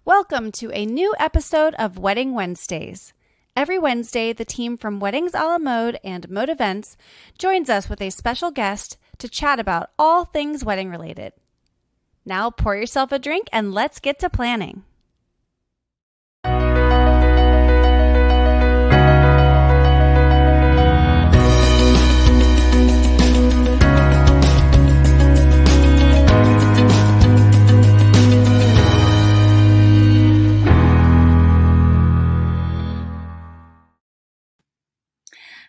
Welcome to a new episode of Wedding Wednesdays. Every Wednesday, the team from Weddings a la Mode and Mode Events joins us with a special guest to chat about all things wedding related. Now pour yourself a drink and let's get to planning.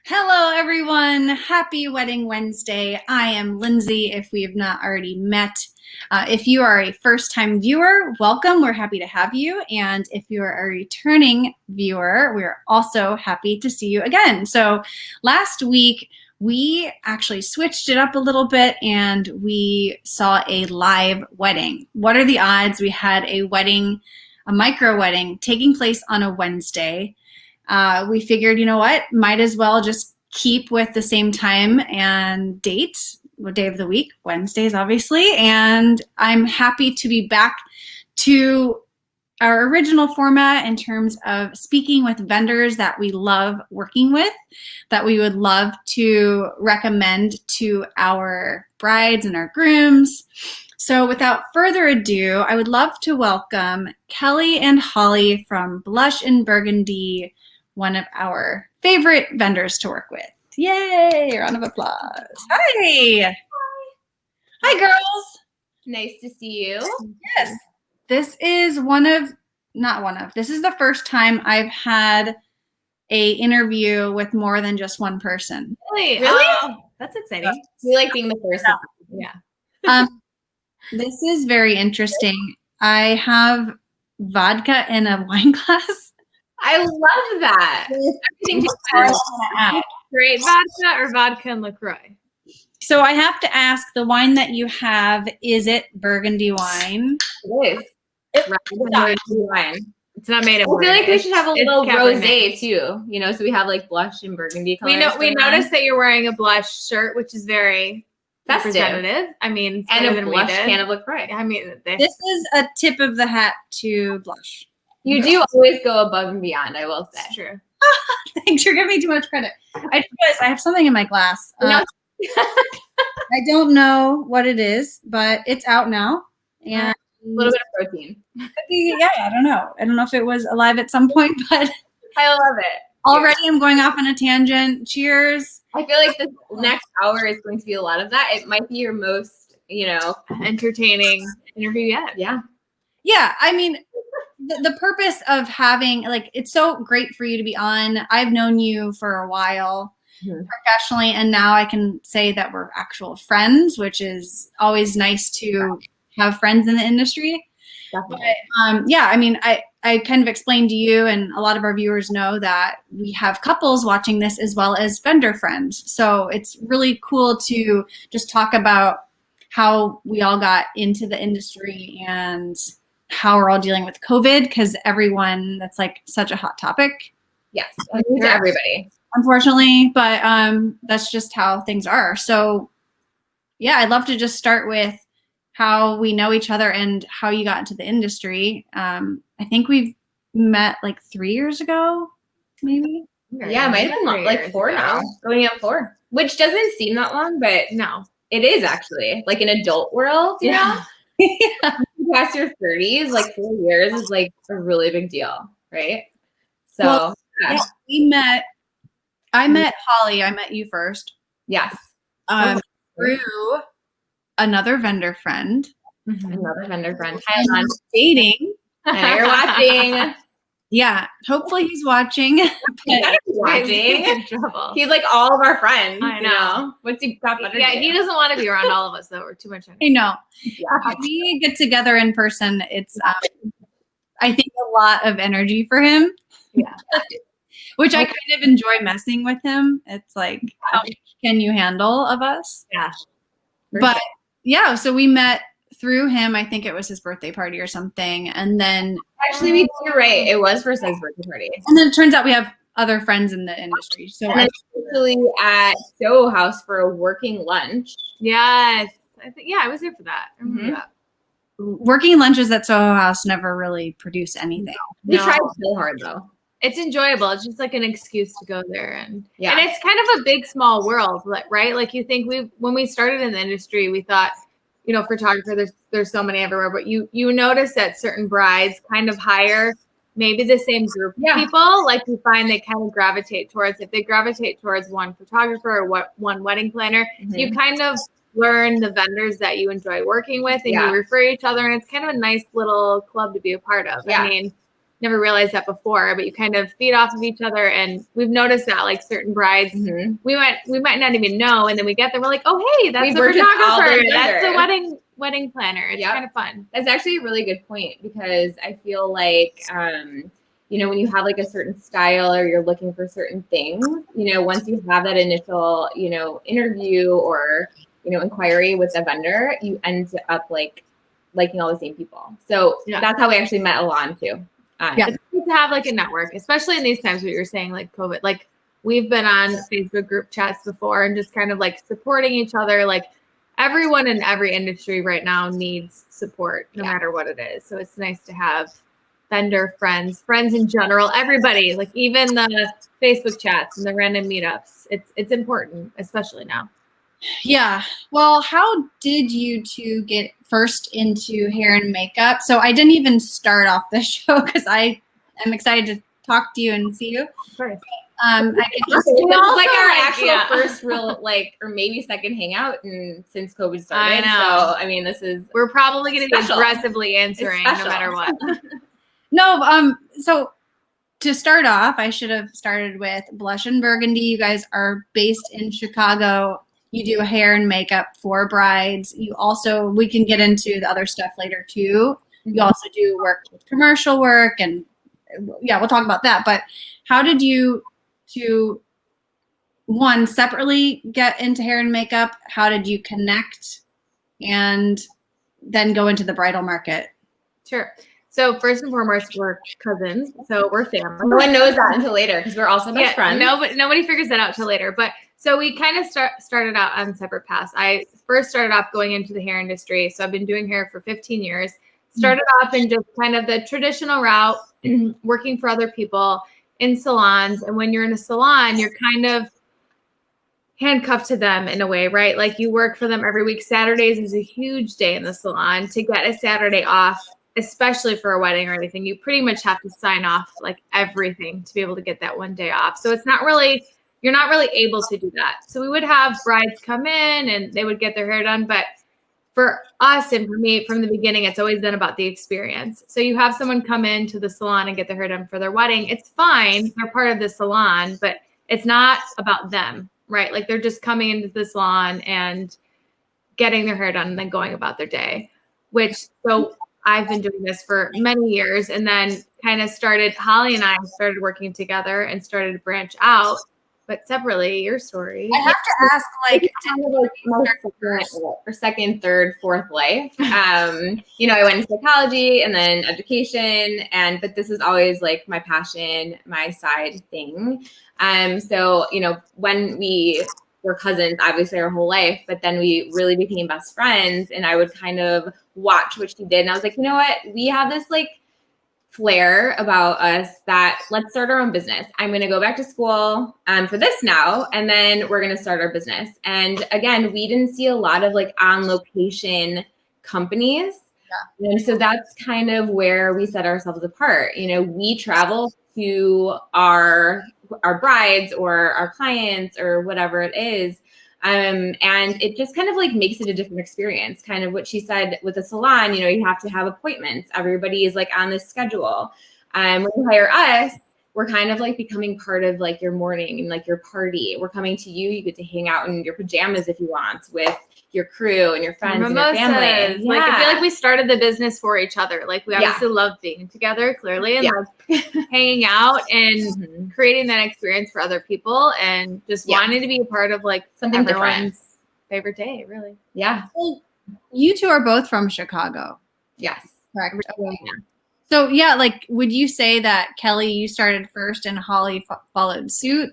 Hello, everyone. Happy Wedding Wednesday. I am Lindsay, if we have not already met. If you are a first-time viewer, welcome. We're happy to have you. And if you are a returning viewer, we're also happy to see you again. So last week, we actually switched it up a little bit and we saw a live wedding. What are the odds we had a wedding, a micro wedding, taking place on a Wednesday? We figured, you know what, might as well just keep with the same time and date, day of the week, Wednesdays, obviously. And I'm happy to be back to our original format in terms of speaking with vendors that we love working with, that we would love to recommend to our brides and our grooms. So without further ado, I would love to welcome Kelly and Holly from Blush Burgundy, one of our favorite vendors to work with. Yay! Round of applause. Hi. Hi, girls. Nice to see you. Yes. This is this is the first time I've had a interview with more than just one person. Really? That's exciting. We like being the first. Yeah. This is very interesting. I have vodka in a wine glass. I love that. Everything Great vodka or vodka and LaCroix? So I have to ask, the wine that you have, is it Burgundy wine? It is. Wine. It's not made of. I feel like we should have a little Cabernet. rosé too. You know, so we have like blush and burgundy colors. We noticed that you're wearing a blush shirt, which is very festive. Representative. I mean, and a blush can of LaCroix. I mean, this is a tip of the hat to Blush. You do always go above and beyond, I will say. That's true. Thanks, you're giving me too much credit. I just realized I have something in my glass. I don't know what it is, but it's out now. And a little bit of protein. Yeah, I don't know. I don't know if it was alive at some point, but I love it. Already I'm going off on a tangent. Cheers. I feel like this next hour is going to be a lot of that. It might be your most, entertaining interview yet. Yeah. Yeah, I mean, the purpose of having, it's so great for you to be on. I've known you for a while professionally, and now I can say that we're actual friends, which is always nice to have friends in the industry. Definitely. But, I mean, I kind of explained to you, and a lot of our viewers know that we have couples watching this as well as vendor friends. So it's really cool to just talk about how we all got into the industry and how we're all dealing with COVID, because that's like such a hot topic. Yes, to everybody. Unfortunately, but that's just how things are. So yeah, I'd love to just start with how we know each other and how you got into the industry. I think we've met like 3 years ago, maybe. Yeah, it might have been like 4 now. Going on 4. Which doesn't seem that long, but no. It is actually. Like in adult world, you know? Yeah. Past your 30s, like 4 years is like a really big deal, right? So I met Holly. I met you first. Yes. Through another vendor friend. Another vendor friend. Hi, on dating. And you're watching. Yeah. Hopefully he's watching. He's watching. He's like all of our friends. I know. What's he got better? Yeah, he doesn't want to be around all of us though. We're too much. I know. Yeah. We get together in person. It's I think a lot of energy for him. Yeah. Which I kind of enjoy messing with him. It's like, how much can you handle of us? Yeah. But yeah, so we met through him. I think it was his birthday party or something. And then actually, you're right. It was for his birthday party. And then it turns out we have other friends in the industry. So actually at Soho House for a working lunch. Yes. I think I was there for that. I remember that. working lunches at Soho House never really produce anything. We No. tried so hard though. It's enjoyable. It's just like an excuse to go there, and Yeah. and it's kind of a big small world, right? Like you think when we started in the industry, we thought, photographer, there's so many everywhere, but you notice that certain brides kind of hire maybe the same group of people. Like you find they kind of gravitate towards, if they gravitate towards one photographer or one wedding planner, you kind of learn the vendors that you enjoy working with, and you refer each other, and it's kind of a nice little club to be a part of. I mean, never realized that before, but you kind of feed off of each other. And we've noticed that like certain brides, we might not even know. And then we get there, we're like, oh, hey, that's a photographer. That's a wedding planner. It's kind of fun. That's actually a really good point, because I feel like, when you have like a certain style or you're looking for certain things, once you have that initial, interview or, inquiry with the vendor, you end up like liking all the same people. So that's how we actually met Alon too. It's good to have like a network, especially in these times what you're saying, like COVID. Like we've been on Facebook group chats before and just kind of like supporting each other. Like everyone in every industry right now needs support, no matter what it is. So it's nice to have vendor friends in general, everybody, like even the Facebook chats and the random meetups. It's important, especially now. Yeah. Well, how did you two get first into hair and makeup? So I didn't even start off the show because I am excited to talk to you and see you. Of course. I can just this is like our actual first real, or maybe second hangout since COVID started. I know. So I mean, we're probably going to be aggressively answering no matter what. No. So to start off, I should have started with Blush Burgundy. You guys are based in Chicago. You do hair and makeup for brides. You also, we can get into the other stuff later too. You also do work with commercial work, and we'll talk about that. But how did you two, one, separately get into hair and makeup? How did you connect and then go into the bridal market? Sure. So first and foremost, we're cousins, so we're family. No one knows that until later because we're also best friends. Nobody figures that out till later. But so we kind of started out on separate paths. I first started off going into the hair industry, so I've been doing hair for 15 years. Started off in just kind of the traditional route, working for other people in salons. And when you're in a salon, you're kind of handcuffed to them in a way, right? Like you work for them every week. Saturdays is a huge day in the salon. To get a Saturday off, especially for a wedding or anything, you pretty much have to sign off like everything to be able to get that one day off. So you're not really able to do that. So we would have brides come in and they would get their hair done. But for us and for me, from the beginning, it's always been about the experience. So you have someone come into the salon and get their hair done for their wedding. It's fine. They're part of the salon, but it's not about them, right? Like they're just coming into the salon and getting their hair done and then going about their day, so I've been doing this for many years, and then Holly and I started working together and started to branch out, but separately. Your story. I have to ask, like, kind of like my second, third, fourth life. I went into psychology and then education, but this is always like my passion, my side thing. So, when we were cousins, obviously our whole life, but then we really became best friends, and I would kind of watch what she did. And I was like, you know what? We have this like flair about us that let's start our own business. I'm going to go back to school for this now, and then we're going to start our business. And again, we didn't see a lot of like on location companies. Yeah. And so that's kind of where we set ourselves apart. We travel to our brides or our clients or whatever it is. And it just kind of like makes it a different experience. Kind of what she said with the salon, you have to have appointments. Everybody is like on this schedule. When you hire us, we're kind of like becoming part of like your morning and like your party. We're coming to you. You get to hang out in your pajamas if you want with your crew and your friends and your family. Yeah. Like I feel like we started the business for each other. Like we obviously love being together, clearly, and like hanging out and creating that experience for other people, and just wanting to be a part of like something everyone's favorite day, really. Yeah. Well, you two are both from Chicago. Yes. Correct. Okay. So like, would you say that Kelly, you started first and Holly followed suit?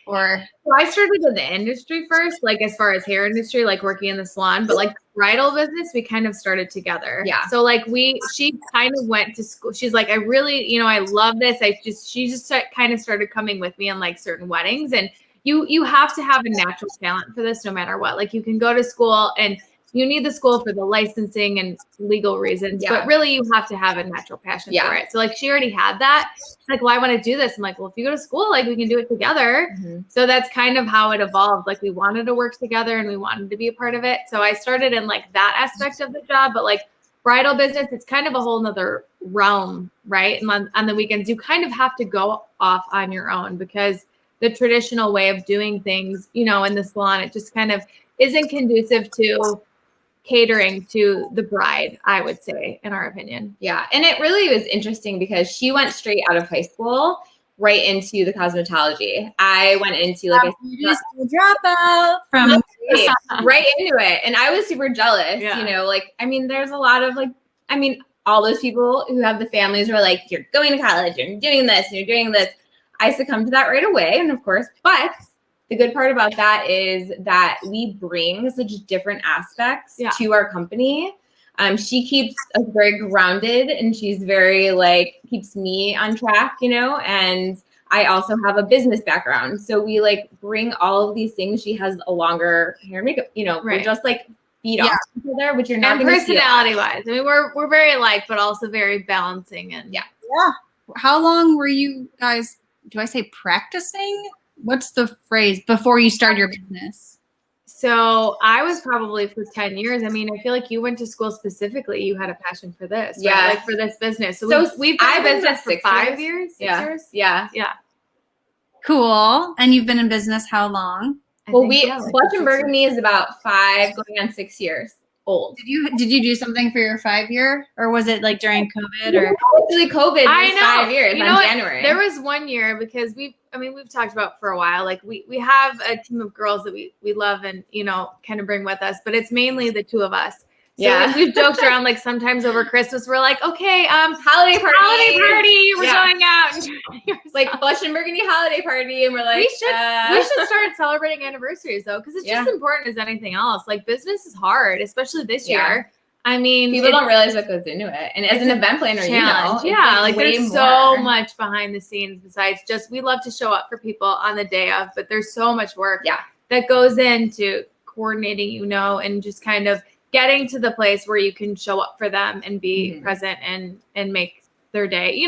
or? So I started in the industry first, like as far as hair industry, like working in the salon, but like bridal business, we kind of started together. Yeah. So like she kind of went to school. She's like, I really, I love this. She just kind of started coming with me on like certain weddings, and you have to have a natural talent for this no matter what. Like you can go to school and you need the school for the licensing and legal reasons, but really you have to have a natural passion for it. So like she already had that. She's like, well, I want to do this. I'm like, well, if you go to school, like we can do it together. Mm-hmm. So that's kind of how it evolved. Like we wanted to work together and we wanted to be a part of it. So I started in like that aspect of the job, but like bridal business, it's kind of a whole nother realm, right? And on the weekends, you kind of have to go off on your own because the traditional way of doing things, in the salon, it just kind of isn't conducive to catering to the bride, I would say, in our opinion. Yeah. And it really was interesting because she went straight out of high school right into the cosmetology. I went into like a dropout from right into it. And I was super jealous, there's a lot of all those people who have the families who are like, you're going to college, you're doing this, and you're doing this. I succumbed to that right away. And of course, but the good part about that is that we bring such different aspects to our company. She keeps us very grounded and she's very keeps me on track, and I also have a business background. So we bring all of these things. She has a longer hair and makeup, we're just feed off each other, which you're not going to see. Personality wise, I mean, we're very alike, but also very balancing. And How long were you guys, do I say practicing? What's the phrase before you start your business? So I was probably for 10 years. I mean, I feel like you went to school specifically. You had a passion for this, right? Like for this business. So we've been in business for 5 years, 6 years. Yeah. Cool. And you've been in business how long? Well, Blush Burgundy is about 5 going on 6 years old. Did you do something for your 5 year, or was it during COVID or actually COVID? I know. 5 years on January. There was 1 year because we've talked about for a while. Like we have a team of girls that we love and kind of bring with us, but it's mainly the two of us. So we've joked around sometimes over Christmas we're like, okay, holiday party, we're going out. And Blush and Burgundy holiday party, and we're like, we should start celebrating anniversaries though, because it's just important as anything else. Like business is hard, especially this year. I mean, people don't realize what goes into it. And as an event planner, there's so much behind the scenes besides just, we love to show up for people on the day of, but there's so much work that goes into coordinating, and just kind of getting to the place where you can show up for them and be present and make their day.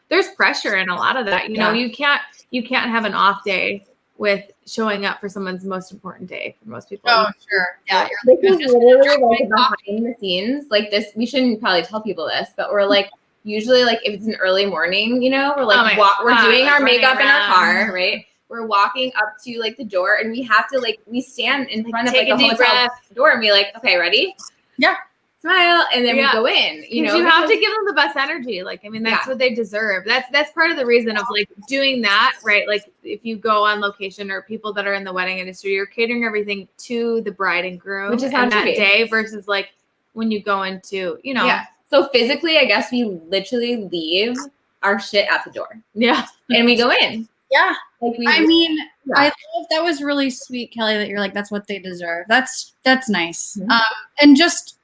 There's pressure in a lot of that. You can't have an off day with showing up for someone's most important day for most people. Oh, sure. Yeah. This is literally behind the scenes. This, we shouldn't probably tell people this, but we're usually if it's an early morning, we're we're doing our makeup in our car, right? We're walking up to the door and we have to we stand in front of a hotel door and be okay, ready? Yeah. Smile, and then we go in. You have to give them the best energy. That's what they deserve. That's part of the reason of doing that, right? If you go on location or people that are in the wedding industry, you're catering everything to the bride and groom, which is on that day versus when you go into, So physically, I guess we literally leave our shit at the door. Yeah, and we go in. Yeah. I love, that was really sweet, Kelly, that you're that's what they deserve. That's nice. Mm-hmm. And just,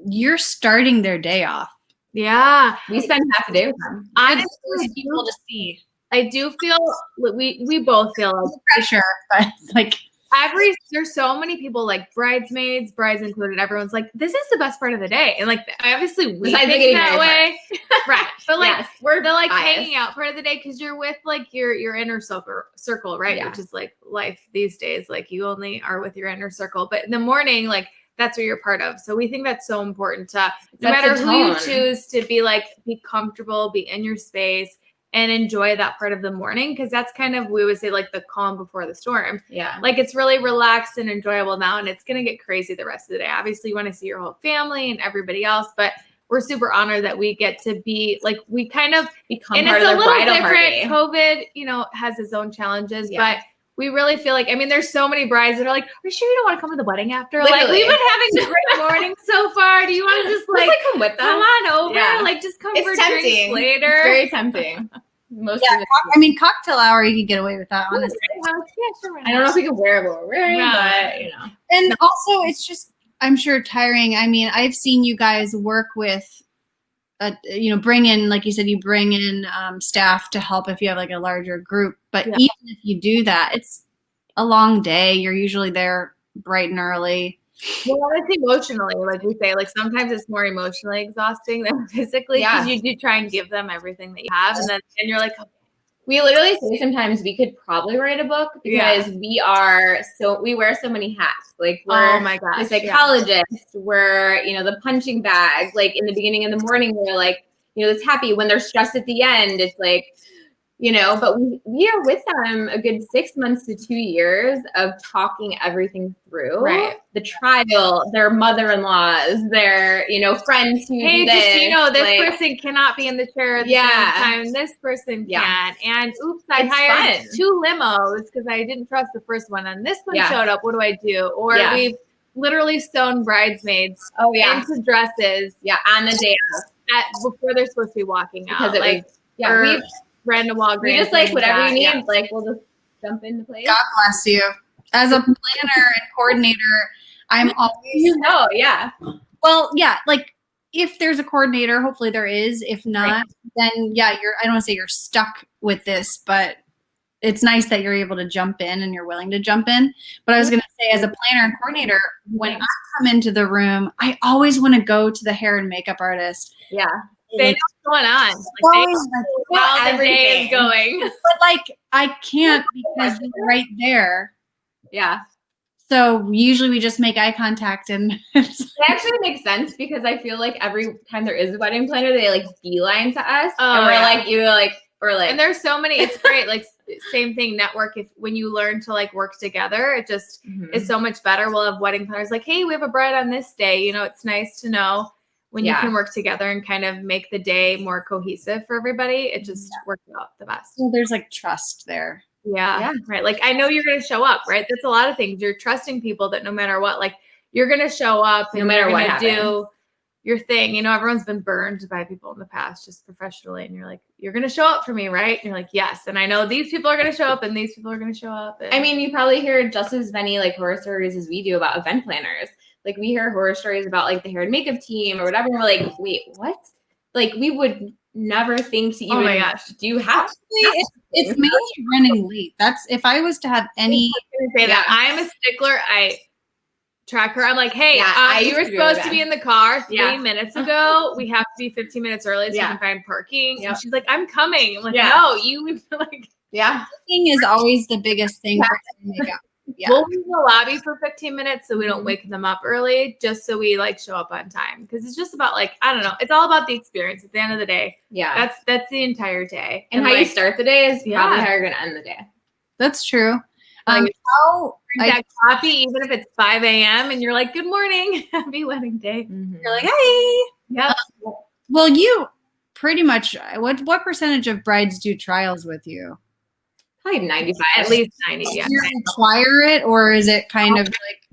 you're starting their day off. Yeah. We spend half a day with them. I just people to see. I do feel we both feel pressure, but there's so many people bridesmaids, brides included. Everyone's this is the best part of the day, and obviously we think that way, right? But we're the hanging out part of the day because you're with your inner circle, right? Yeah. Which is life these days. You only are with your inner circle, but in the morning, that's what you're part of. So we think that's so important to no matter who you choose to be be comfortable, be in your space. And enjoy that part of the morning, because that's kind of, we would say the calm before the storm. Yeah. It's really relaxed and enjoyable now, and it's going to get crazy the rest of the day. Obviously, you want to see your whole family and everybody else, but we're super honored that we get to be we kind of become and part it's of a little different. Party. COVID, has its own challenges, but we really feel there's so many brides that are are you sure you don't want to come to the wedding after? Literally. We've been having a great morning so far. Do you want to just come with them? Come on over. Just come it's for tempting. drinks later. It's very tempting. most Yeah, of it. I mean, cocktail hour, you could get away with that, honestly. Yeah, sure. I don't know if we can wear what we're wearing, Yeah. but you know. And also, it's just, I'm sure, tiring. I mean, I've seen you guys work with, bring in, like you said, you bring in staff to help if you have like a larger group. But Yeah. even if you do that, it's a long day. You're usually there bright and early. Well, it's emotionally, like we say, like sometimes it's more emotionally exhausting than physically because you do try and give them everything that you have, and you're like, we literally say sometimes we could probably write a book because we wear so many hats. Like we're oh my gosh, the psychologist, we're the punching bag. Like in the beginning of the morning, we're like it's happy. When they're stressed at the end, it's like but we are with them a good 6 months to 2 years of talking everything through. Right. The trial, their mother-in-laws, their friends who do this. Just this person cannot be in the chair at the same time. This person can. And oops, I hired 2 limos because I didn't trust the first one, and this one showed up. What do I do? Or we've literally sewn bridesmaids into dresses. Yeah, on the day before they're supposed to be walking out. Because we've ran to Walgreens. We just whatever you need. Like we'll just jump into place. God bless you. As a planner and coordinator, I'm always Well, yeah, like if there's a coordinator, hopefully there is. If not, then I don't want to say you're stuck with this, but it's nice that you're able to jump in and you're willing to jump in. But I was going to say, as a planner and coordinator, when I come into the room, I always want to go to the hair and makeup artist. Yeah. They know what's going on. How the day is going. But I can't because you're right there. Yeah. So usually we just make eye contact, and it actually makes sense because I feel like every time there is a wedding planner, they beeline to us, and we're like, and there's so many. It's great. Same thing. Network. When you learn to work together, it just is so much better. We'll have wedding planners hey, we have a bride on this day. It's nice to know. When you can work together and kind of make the day more cohesive for everybody, it just works out the best. Well, there's trust there. Yeah. Right. I know you're going to show up, right? That's a lot of things. You're trusting people that no matter what, you're going to show up and no matter what happens. Do your thing. Everyone's been burned by people in the past, just professionally. And you're you're going to show up for me, right? And you're yes. And I know these people are going to show up and these people are going to show up. And, I mean, you probably hear just as many horror stories as we do about event planners. We hear horror stories about the hair and makeup team or whatever. And we're wait, what? We would never think to even. Oh my gosh! Do you have? It's mainly running late. That's if I was to have any. That I'm a stickler. I track her. I'm hey, you were supposed to be in the car 3 minutes ago. We have to be 15 minutes early so you can find parking. Yeah. And she's I'm coming. I'm no, you Parking is always the biggest thing for makeup. Yeah. We'll leave the lobby for 15 minutes so we don't wake them up early, just so we show up on time. Because it's just about I don't know. It's all about the experience at the end of the day. Yeah. That's the entire day. And how you start the day is probably how you're going to end the day. That's true. How that coffee, even if it's 5 a.m. and you're good morning, happy wedding day. Mm-hmm. You're hey. Yeah. Well, you pretty much, what percentage of brides do trials with you? Probably 95. At least 90, yeah. Do you require it, or is it kind of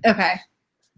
okay?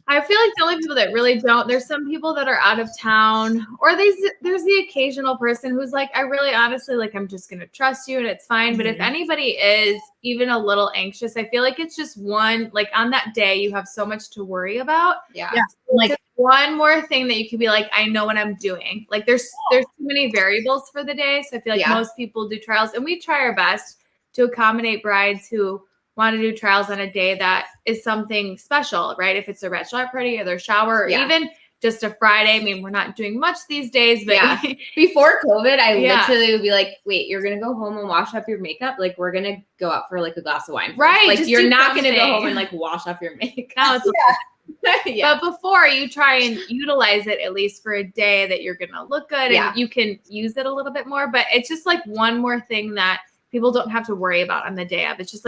I feel the only people that really don't, there's some people that are out of town, or there's the occasional person who's I really honestly, I'm just going to trust you and it's fine. Mm-hmm. But if anybody is even a little anxious, I feel it's just one, on that day, you have so much to worry about. Yeah. Just one more thing that you could be I know what I'm doing. There's too many variables for the day. So I feel most people do trials, and we try our best to accommodate brides who want to do trials on a day that is something special, right? If it's their bachelorette party or their shower, or even just a Friday. I mean, we're not doing much these days, but before COVID, I literally would be wait, you're going to go home and wash up your makeup? We're going to go out for a glass of wine. Right. You're not going to go home and wash off your makeup. No, it's But before, you try and utilize it at least for a day that you're going to look good and you can use it a little bit more. But it's just one more thing that people don't have to worry about on the day of. It's just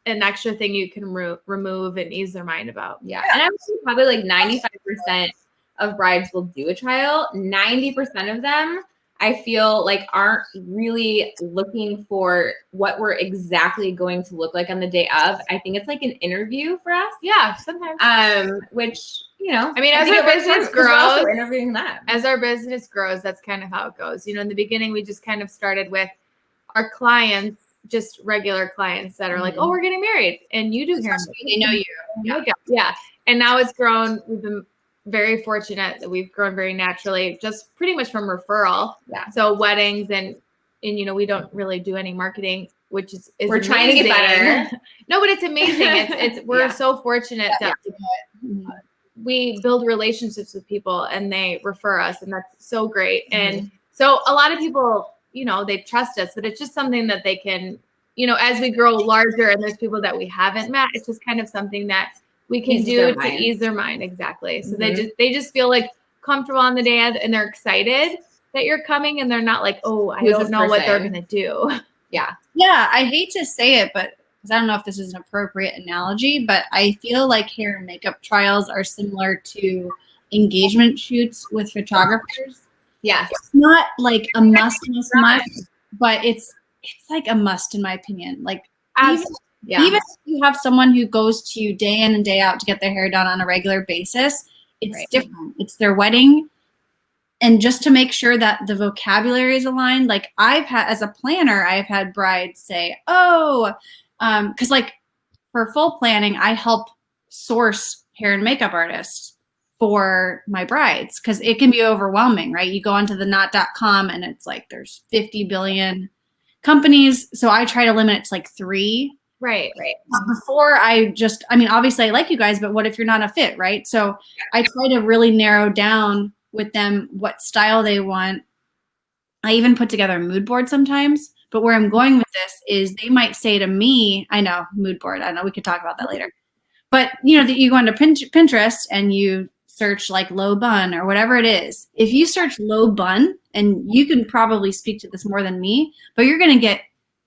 an extra thing you can remove and ease their mind about. Yeah. And I would say probably 95% of brides will do a trial. 90% of them, I feel aren't really looking for what we're exactly going to look like on the day of. I think it's an interview for us. Yeah, sometimes. Which, I mean, as our business grows, interviewing that. As our business grows, that's kind of how it goes. In the beginning, we just kind of started with our clients, just regular clients that are like, oh, we're getting married and you do hair. They know you. Yeah. And now it's grown. We've been very fortunate that we've grown very naturally, just pretty much from referral. Yeah. So weddings and you know, we don't really do any marketing, which is we're amazing. trying to get better. No, but it's amazing. It's we're so fortunate that we build relationships with people and they refer us, and that's so great. And so a lot of people, you know, they trust us, but it's just something that they can, you know, as we grow larger and there's people that we haven't met, it's just kind of something that we can do to ease their mind. Exactly. So they just feel like comfortable on the day and they're excited that you're coming, and they're not like, oh, I don't know what they're going to do. Yeah. Yeah. I hate to say it, but because I don't know if this is an appropriate analogy, but I feel like hair and makeup trials are similar to engagement shoots with photographers. Yeah. It's not like a must, but it's like a must in my opinion. Like even if you have someone who goes to you day in and day out to get their hair done on a regular basis, it's different. It's their wedding. And just to make sure that the vocabulary is aligned, like as a planner, I've had brides say, because like for full planning, I help source hair and makeup artists for my brides because it can be overwhelming, right? You go onto the knot.com and it's like there's 50 billion companies. So I try to limit it to like 3. Right. Before obviously I like you guys, but what if you're not a fit, right? So I try to really narrow down with them what style they want. I even put together a mood board sometimes, but where I'm going with this is they might say to me, I know, mood board, I know we could talk about that later, but you know that you go into Pinterest and you search like low bun or whatever it is. If you search low bun, and you can probably speak to this more than me, but you're going to get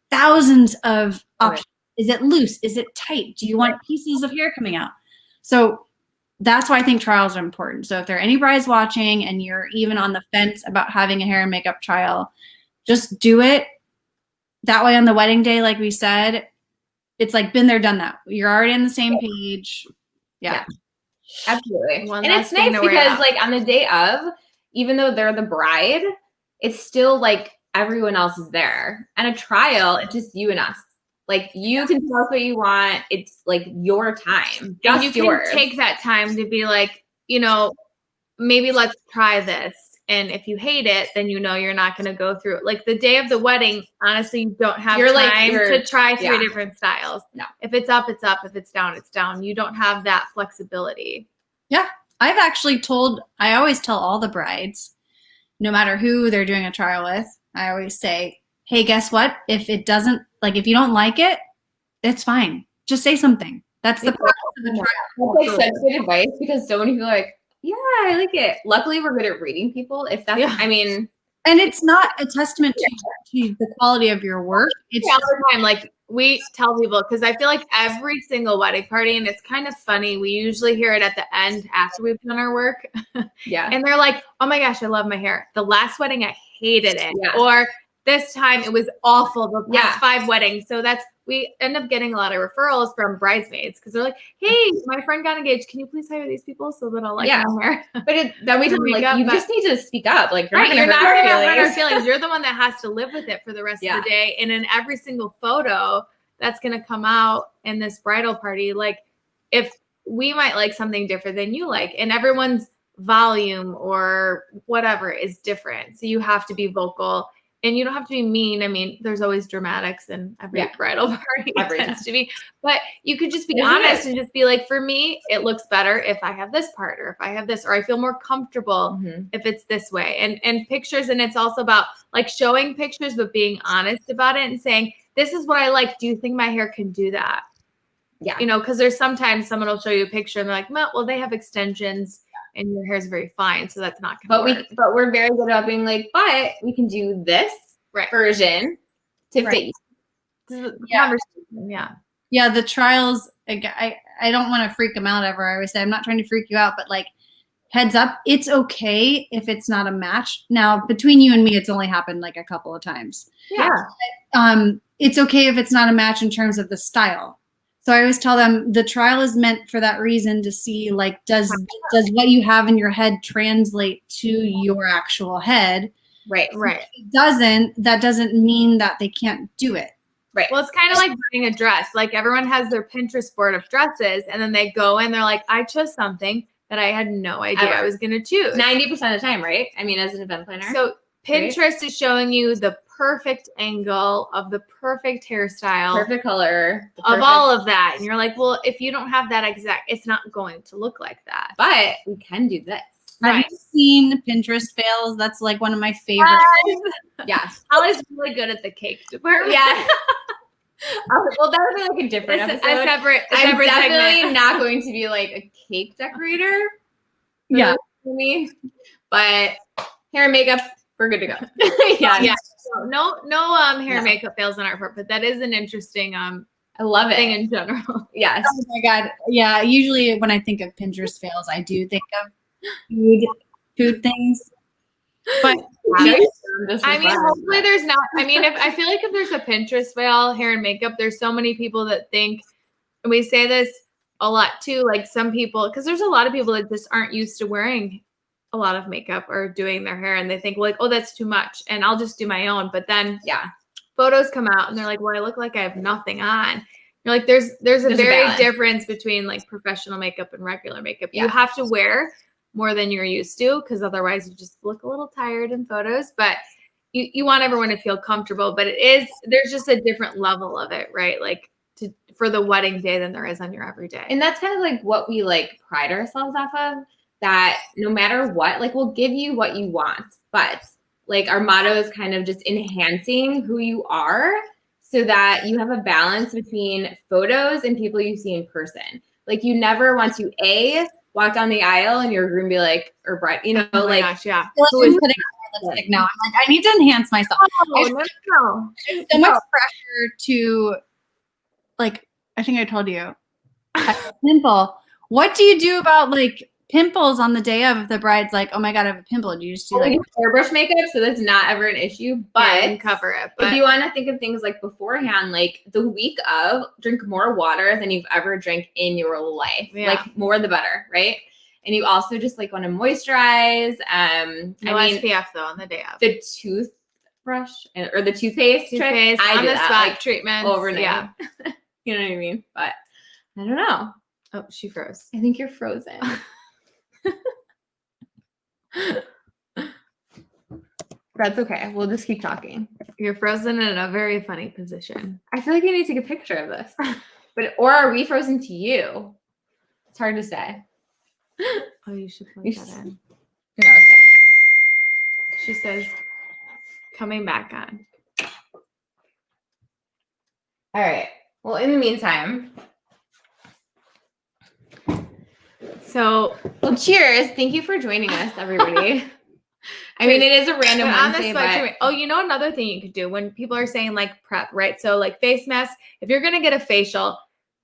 thousands of options. Is it loose? Is it tight? Do you want pieces of hair coming out? So that's why I think trials are important. So if there are any brides watching and you're even on the fence about having a hair and makeup trial, just do it. That way on the wedding day, like we said, it's like been there, done that. You're already on the same page. Yeah. Absolutely. And it's nice because like on the day of, even though they're the bride, it's still like everyone else is there. And a trial, it's just you and us. Like you can tell us what you want. It's like your time. And you can take that time to be like, you know, maybe let's try this. And if you hate it, then you know you're not going to go through it. Like the day of the wedding, honestly, you don't have time to try 3 different styles. No. If it's up, it's up. If it's down, it's down. You don't have that flexibility. Yeah. I've actually I always tell all the brides, no matter who they're doing a trial with, I always say, hey, guess what? If you don't like it, it's fine. Just say something. That's the purpose of the trial. That's like such good advice because so many people are like, yeah, I like it. Luckily, we're good at reading people. If that's, I mean, and it's not a testament to the quality of your work. It's all the time. Like we tell people, because I feel like every single wedding party, and it's kind of funny. We usually hear it at the end after we've done our work. Yeah. And they're like, oh my gosh, I love my hair. The last wedding, I hated it. Yeah. Or this time it was awful. The past 5 weddings. So we end up getting a lot of referrals from bridesmaids because they're like, hey, my friend got engaged. Can you please hire these people so that I'll like my hair? But then we like, you just need to speak up. Like you're not going to hurt our feelings. You're the one that has to live with it for the rest of the day. And in every single photo that's going to come out in this bridal party, like if we might like something different than you like, and everyone's volume or whatever is different. So you have to be vocal. And you don't have to be mean. I mean, there's always dramatics in every bridal party. It tends to be. But you could just be honest and just be like, for me, it looks better if I have this part or if I have this, or I feel more comfortable if it's this way. And pictures, and it's also about like showing pictures, but being honest about it and saying, this is what I like. Do you think my hair can do that? Yeah. You know, because there's sometimes someone will show you a picture and they're like, well, they have extensions. And your hair is very fine, so that's not going to work. But we're very good about being like, but we can do this version to fit you. Yeah, the trials, I don't want to freak them out ever. I always say, I'm not trying to freak you out, but like, heads up, it's okay if it's not a match. Now, between you and me, it's only happened like a couple of times. Yeah. It's okay if it's not a match in terms of the style. So I always tell them the trial is meant for that reason, to see like, does what you have in your head translate to your actual head? Right. That doesn't mean that they can't do it. Right. Well, it's kind of like buying a dress. Like everyone has their Pinterest board of dresses, and then they go and they're like, I chose something that I had no idea I was going to choose. 90% of the time, right? I mean, as an event planner. So Pinterest is showing you the perfect angle of the perfect hairstyle, perfect color, of all of that. And you're like, well, if you don't have that exact, it's not going to look like that. But we can do this. Have you seen Pinterest fails? That's like one of my favorites. Yes. Holly's really good at the cake department. Yeah. Well, that would be like a different episode. I'm definitely segment. not going to be like a cake decorator. Yeah. For me. But hair and makeup, we're good to go. Yeah. So no hair and makeup fails on our part, but that is an interesting I love it. thing in general. Yes. Oh my God. Yeah. Usually when I think of Pinterest fails, I do think of food things. But I mean, hopefully there's not. I mean, I feel like if there's a Pinterest fail, hair and makeup, there's so many people that think, and we say this a lot too, like some people, because there's a lot of people that just aren't used to wearing a lot of makeup or doing their hair, and they think like, oh, that's too much, and I'll just do my own. But then photos come out, and they're like, well, I look like I have nothing on. You're like, there's a very difference between like professional makeup and regular makeup. You have to wear more than you're used to, because otherwise you just look a little tired in photos. But you want everyone to feel comfortable. But there's just a different level of it, right? Like for the wedding day than there is on your everyday. And that's kind of like what we like pride ourselves off of, that no matter what, like we'll give you what you want, but like our motto is kind of just enhancing who you are so that you have a balance between photos and people you see in person. Like you never want to walk down the aisle and your groom be like, or bride, you know, oh like, gosh, yeah. Who is putting on my lipstick now? I'm like, I need to enhance myself. No. So much pressure to, like, I think I told you, pimple. What do you do about like pimples on the day of? The bride's like, oh my God, I have a pimple. Do you just do like airbrush makeup? So that's not ever an issue, but you can cover it. But if you want to think of things like beforehand, like the week of, drink more water than you've ever drank in your life. Like more the better, right? And you also just like want to moisturize. No SPF though on the day of. The toothbrush or the toothpaste trick. I on do the that, spot like, treatment overnight. Yeah. You know what I mean? But I don't know. Oh, she froze. I think you're frozen. That's okay. We'll just keep talking. You're frozen in a very funny position. I feel like I need to take a picture of this. Or are we frozen to you? It's hard to say. Oh, you should plug that in. No, it's fine. She says, coming back on. All right. Well, in the meantime. So, well, cheers. Thank you for joining us, everybody. I mean, it is a random Wednesday, but oh, you know, another thing you could do when people are saying like prep, right? So like face masks, if you're going to get a facial,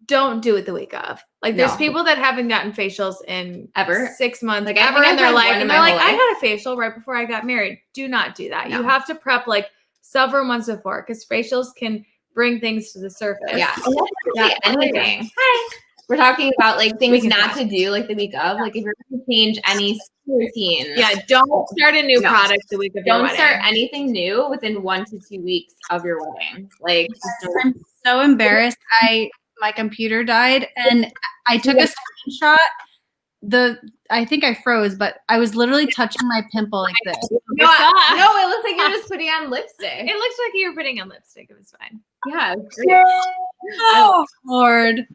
don't do it the week of. Like there's people that haven't gotten facials in ever 6 months, like ever in their life. And they're like, I had a facial right before I got married. Do not do that. No. You have to prep like several months before, because facials can bring things to the surface. Yeah. Anything. Hi. We're talking about like things not to do like the week of. Like if you're going to change any routine. Yeah, don't start a new product the week of your wedding. Don't start anything new within 1 to 2 weeks of your wedding. Like I'm so embarrassed. My computer died and I took a screenshot. I think I froze, but I was literally touching my pimple like this. No, it looks like you're just putting on lipstick. It looks like you were putting on lipstick. It was fine. Yeah. Great. Oh, Lord.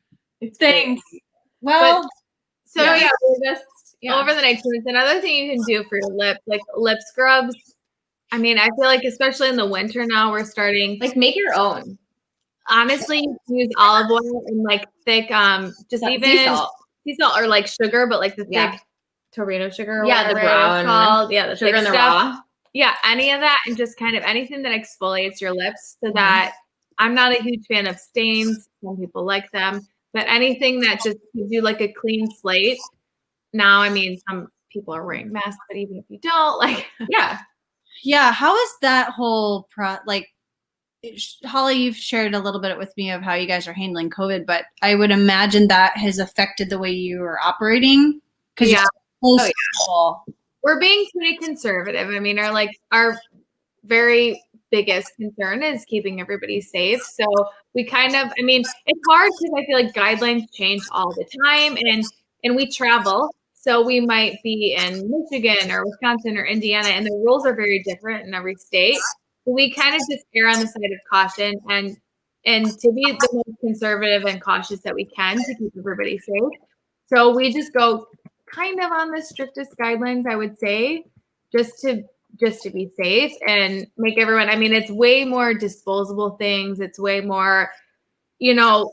Thanks. Well, we're just over the next minutes. Another thing you can do for your lips, like lip scrubs. I mean, I feel like especially in the winter now, we're starting like make your own. Honestly, use olive oil and like thick, just even sea salt or like sugar, but like the thick Torino sugar. Or the brown. It's called. Yeah, the sugar thick and the stuff. raw. Yeah, any of that, and just kind of anything that exfoliates your lips, so that I'm not a huge fan of stains. Some people like them. But anything that just gives you like a clean slate. Now, I mean, some people are wearing masks, but even if you don't, like, yeah. How is that whole Holly? You've shared a little bit with me of how you guys are handling COVID, but I would imagine that has affected the way you are operating. Because we're being pretty conservative. I mean, our very biggest concern is keeping everybody safe. So we kind of, I mean, it's hard because I feel like guidelines change all the time, and we travel. So we might be in Michigan or Wisconsin or Indiana, and the rules are very different in every state. So we kind of just err on the side of caution and to be the most conservative and cautious that we can to keep everybody safe. So we just go kind of on the strictest guidelines, I would say, just to be safe and make everyone, I mean, it's way more disposable things. It's way more, you know,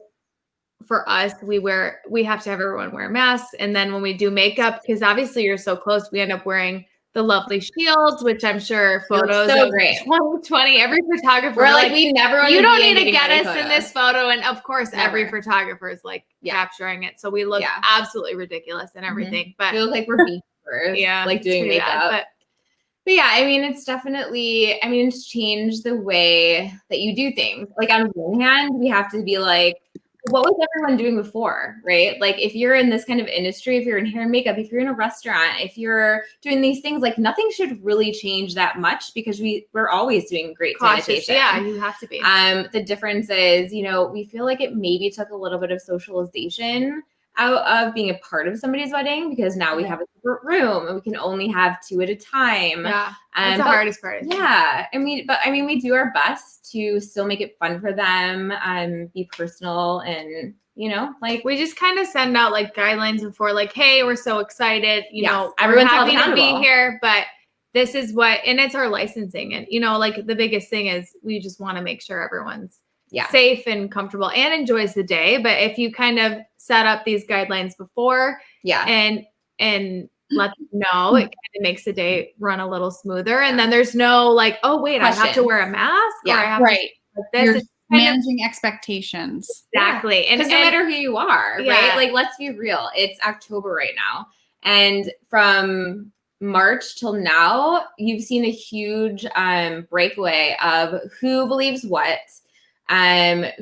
for us, we have to have everyone wear masks. And then when we do makeup, because obviously you're so close, we end up wearing the lovely shields, which I'm sure photos so of great. 2020, every photographer, we're like, we never want you to don't be need to get us photos. in this photo. And of course, Never. every photographer is like capturing it. So we look absolutely ridiculous and everything, but we look like we're beefers, like doing makeup. Bad, but yeah, I mean, it's definitely, I mean, it's changed the way that you do things. Like on one hand, we have to be like, what was everyone doing before, right? Like if you're in this kind of industry, if you're in hair and makeup, if you're in a restaurant, if you're doing these things, like nothing should really change that much because we're always doing great sanitation. Yeah, you have to be. The difference is, you know, we feel like it maybe took a little bit of socialization out of being a part of somebody's wedding because now we have a separate room and we can only have 2 at a time. Yeah, that's the hardest part. Yeah, I mean, we do our best to still make it fun for them, be personal, and you know, like we just kind of send out like guidelines before, like, hey, we're so excited, you know, everyone's happy to be here, but this is what, and it's our licensing, and you know, like the biggest thing is we just want to make sure everyone's safe and comfortable and enjoys the day. But if you kind of set up these guidelines before, and let them know, it kind of makes the day run a little smoother. And then there's no like, oh wait, I have to wear a mask. Yeah, or I have right. To like this. You're managing expectations. Exactly. Because no matter who you are, right? Like, let's be real. It's October right now. And from March till now, you've seen a huge breakaway of who believes what,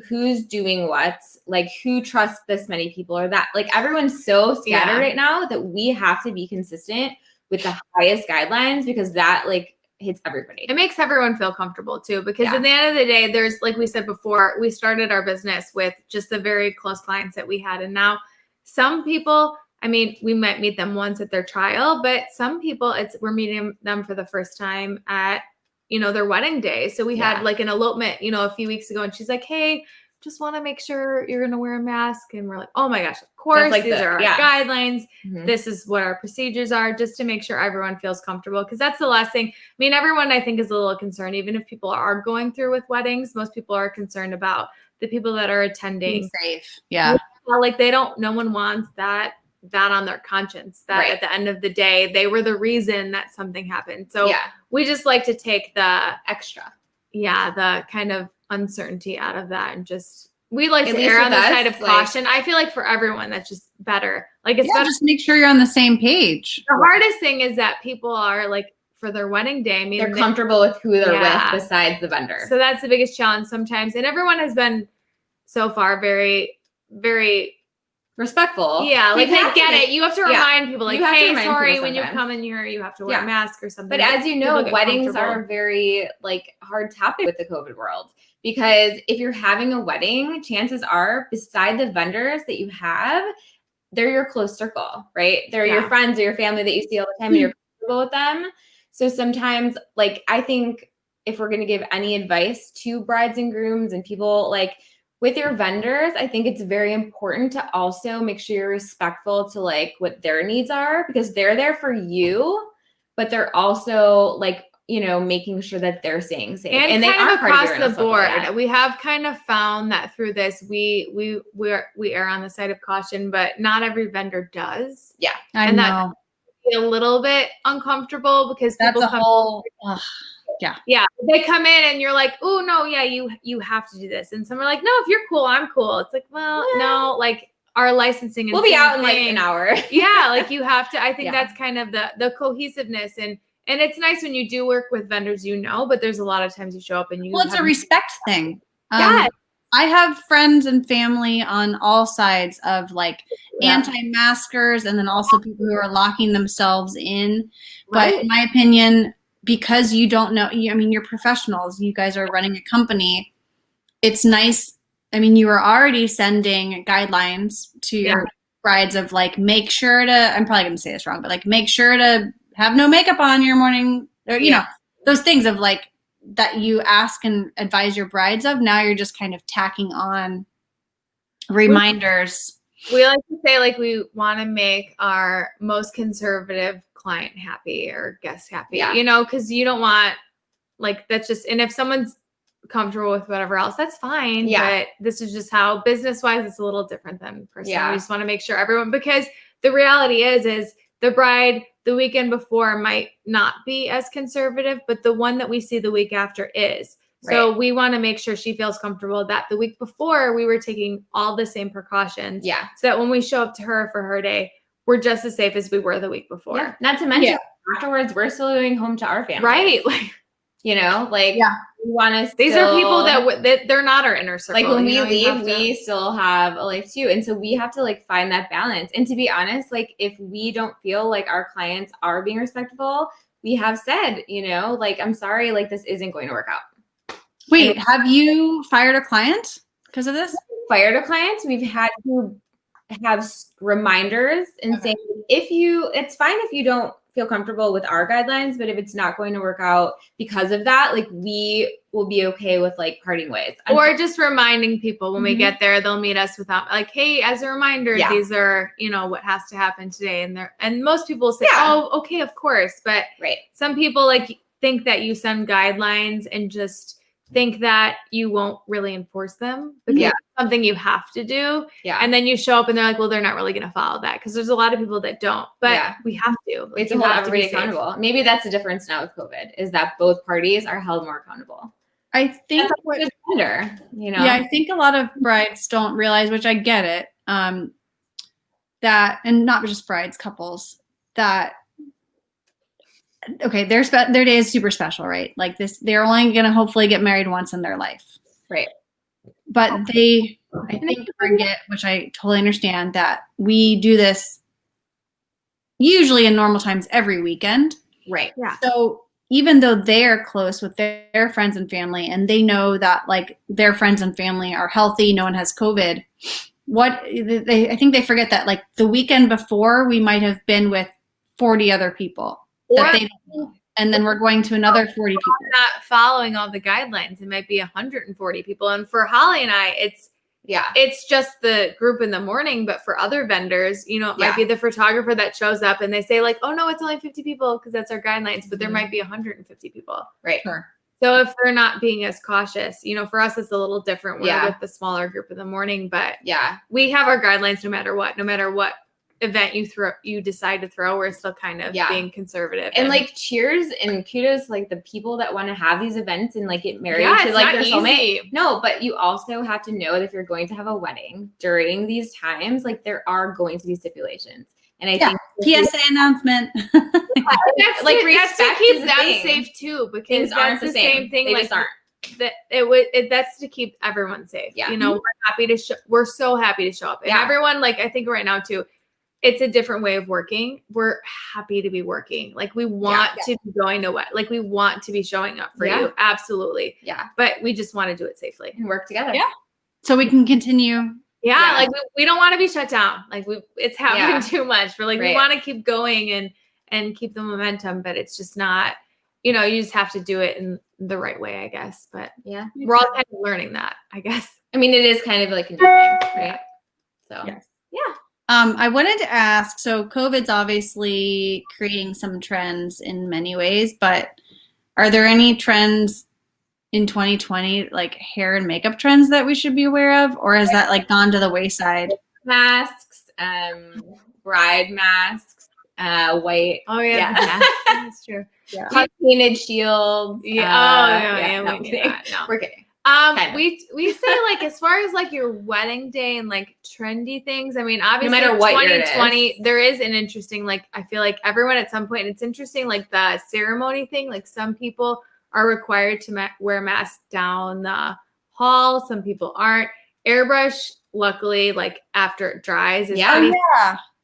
who's doing what, like who trusts this many people or that. Like everyone's so scattered right now that we have to be consistent with the highest guidelines because that like hits everybody. It makes everyone feel comfortable too, because at the end of the day, there's, like we said before, we started our business with just the very close clients that we had. And now some people, I mean, we might meet them once at their trial, but some people we're meeting them for the first time at, you know, their wedding day. So we had like an elopement, you know, a few weeks ago, and she's like, hey, just want to make sure you're going to wear a mask. And we're like, oh my gosh, of course, like these are our guidelines. Mm-hmm. This is what our procedures are, just to make sure everyone feels comfortable. Because that's the last thing. I mean, everyone, I think, is a little concerned. Even if people are going through with weddings, most people are concerned about the people that are attending. Being safe. Yeah. Like no one wants that on their conscience, that at the end of the day, they were the reason that something happened. So we just like to take the extra, the kind of uncertainty out of that, and just we like to err on the side of caution. I feel like for everyone, that's just better. Like it's better. Just make sure you're on the same page. The hardest thing is that people are like, for their wedding day, I mean, they're comfortable with who they're with besides the vendor. So that's the biggest challenge sometimes. And everyone has been so far very, very respectful. Yeah, like they get it. You have to remind people, like, hey, sorry, when you come in here, you have to wear a mask or something. But as you know, weddings are a very like hard topic with the COVID world, because if you're having a wedding, chances are, beside the vendors that you have, they're your close circle, right? They're your friends or your family that you see all the time, and you're comfortable with them. So sometimes, like, I think if we're going to give any advice to brides and grooms and people, like, with your vendors, I think it's very important to also make sure you're respectful to like what their needs are, because they're there for you, but they're also like, you know, making sure that they're staying safe. And they are across the board. We have kind of found that through this, we err on the side of caution, but not every vendor does. Yeah, I know. That a little bit uncomfortable because that's a whole. Yeah. They come in and you're like, oh no, you have to do this. And some are like, no, if you're cool, I'm cool. It's like, well, no, like our licensing is we'll be out in like an hour. Yeah, like you have to. I think that's kind of the cohesiveness, and it's nice when you do work with vendors, you know, but there's a lot of times you show up and you it's a respect thing. Yeah. I have friends and family on all sides of like anti-maskers, and then also people who are locking themselves in. But in my opinion, because you don't know, I mean, you're professionals, you guys are running a company. It's nice. I mean, you are already sending guidelines to your brides of like, make sure to, I'm probably going to say this wrong, but like, make sure to have no makeup on your morning, or, you know, those things of like, that you ask and advise your brides of. Now you're just kind of tacking on reminders. We like to say like we want to make our most conservative client happy or guest happy, you know, because you don't want like that's just, and if someone's comfortable with whatever else, that's fine. But this is just how business wise it's a little different than personal. We just want to make sure everyone, because the reality is the bride the weekend before might not be as conservative, but the one that we see the week after is. So we want to make sure she feels comfortable that the week before we were taking all the same precautions. So that when we show up to her for her day, we're just as safe as we were the week before. Not to mention afterwards, we're still going home to our family. Right. Like, you know, like we want to. These are people that they're not our inner circle. Like when we leave, we still have a life too, and so we have to like find that balance. And to be honest, like if we don't feel like our clients are being respectful, we have said, you know, like I'm sorry, like this isn't going to work out. Wait, have you fired a client because of this? Fired a client. We've had to have reminders and say, it's fine if you don't feel comfortable with our guidelines, but if it's not going to work out because of that, like we will be okay with like parting ways. Or just reminding people when we get there, they'll meet us without like, hey, as a reminder, these are, you know, what has to happen today. And most people will say, oh, okay, of course. But some people like think that you send guidelines and just think that you won't really enforce them because it's something you have to do. And then you show up and they're like, well, they're not really going to follow that because there's a lot of people that don't, but we have to. We have to hold everybody accountable. Maybe that's the difference now with COVID is that both parties are held more accountable. I think better, you know? Yeah, I think a lot of brides don't realize, which I get it, that, and not just brides, couples, that okay, their day is super special, right? Like this, they're only going to hopefully get married once in their life. Right. But I think forget, which I totally understand, that we do this usually in normal times every weekend. Right. Yeah. So even though they're close with their friends and family and they know that like their friends and family are healthy, no one has COVID, I think they forget that like the weekend before we might have been with 40 other people. And then we're going to another 40 people. Not following all the guidelines. It might be 140 people. And for Holly and I, it's just the group in the morning. But for other vendors, you know, it might be the photographer that shows up and they say like, oh no, it's only 50 people because that's our guidelines. But there might be 150 people. Right. Sure. So if they're not being as cautious, you know, for us, it's a little different. We're with the smaller group in the morning, but we have our guidelines no matter what event you decide to throw, we're still kind of being conservative and like cheers and kudos like the people that want to have these events and like get married to like their soulmate. No, but you also have to know that if you're going to have a wedding during these times, like there are going to be stipulations. And I think PSA announcement. That's like that's to keep them safe too, because that's the same thing. They like just aren't. That that's to keep everyone safe. Yeah. You know, we're so happy to show up. And everyone, like I think right now too, it's a different way of working. We're happy to be working. Like we want to be going to what? Like we want to be showing up for you. Absolutely. Yeah. But we just want to do it safely and work together. Yeah. So we can continue. Yeah. Like we don't want to be shut down. Like it's happening too much. We're like, we want to keep going and keep the momentum, but it's just not, you know, you just have to do it in the right way, I guess. But we're all kind of learning that, I guess. I mean, it is kind of like a new thing, right? So yeah. I wanted to ask, so COVID's obviously creating some trends in many ways, but are there any trends in 2020, like hair and makeup trends that we should be aware of? Or has that like gone to the wayside? Masks, bride masks, white. Oh yeah. That's true. Yeah. Painted shields. We knew that. No. We're kidding. We say like as far as like your wedding day and like trendy things. I mean, obviously, no matter what 2020, there is an interesting like I feel like everyone at some point. It's interesting like the ceremony thing. Like some people are required to wear masks down the hall. Some people aren't. Airbrush, luckily, like after it dries, is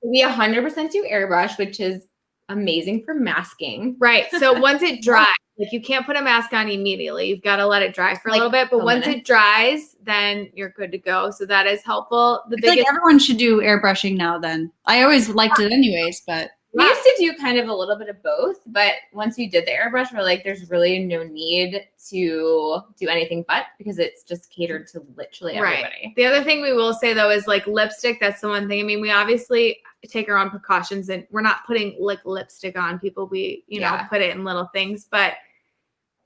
we 100% do airbrush, which is amazing for masking. Right. So once it dries, like you can't put a mask on immediately. You've got to let it dry for a little bit. But once it dries, then you're good to go. So that is helpful. I feel like everyone should do airbrushing now then. I always liked it anyways, but. We used to do kind of a little bit of both, but once we did the airbrush, we're like, there's really no need to do anything but, because it's just catered to literally everybody. Right. The other thing we will say though is like lipstick. That's the one thing. I mean, we obviously take our own precautions, and we're not putting like lipstick on people. We, you know, put it in little things, but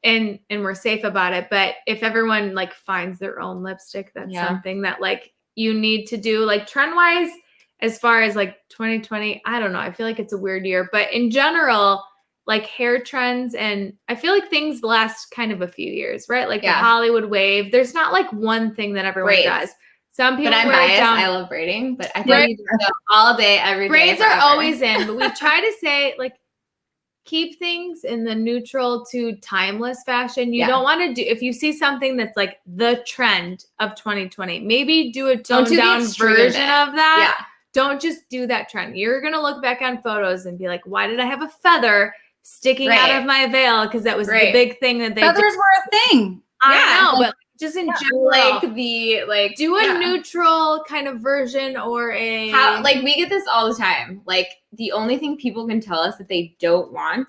and we're safe about it. But if everyone like finds their own lipstick, that's something that like you need to do. Like trend wise, as far as like 2020, I don't know. I feel like it's a weird year, but in general, like hair trends, and I feel like things last kind of a few years, right? Like the Hollywood wave. There's not like one thing that everyone does. Some people, but I'm biased. I love braiding, but I think you do it all day, every day. Braids are always in, but we try to say like keep things in the neutral to timeless fashion. You don't want to do, if you see something that's like the trend of 2020, maybe do a toned down version of that. Yeah. Don't just do that trend. You're going to look back on photos and be like, why did I have a feather sticking out of my veil? Because that was the big thing that they feathers were a thing. I know, but just in general, like do a neutral kind of version or a like we get this all the time. Like the only thing people can tell us that they don't want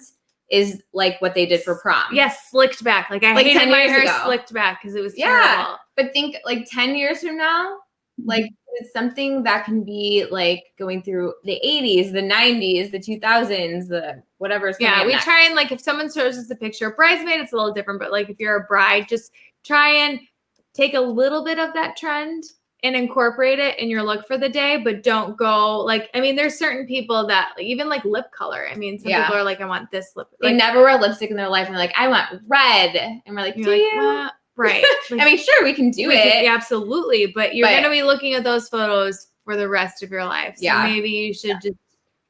is like what they did for prom. Yes, slicked back. Like I hated my hair slicked back because it was terrible. But think like 10 years from now, like it's something that can be like going through the 80s, the 90s, the 2000s, the whatever's coming up we next. try and like if someone shows us a picture of bridesmaid, it's a little different. But like if you're a bride, just try and take a little bit of that trend and incorporate it in your look for the day, but don't go like, I mean, there's certain people that like, even like lip color. I mean, some people are like, I want this lip. They never wear lipstick in their life. And they're like, I want red. And we're like, do you? Right. Like, I mean, sure, we can do it. Absolutely. But you're going to be looking at those photos for the rest of your life. So maybe you should just,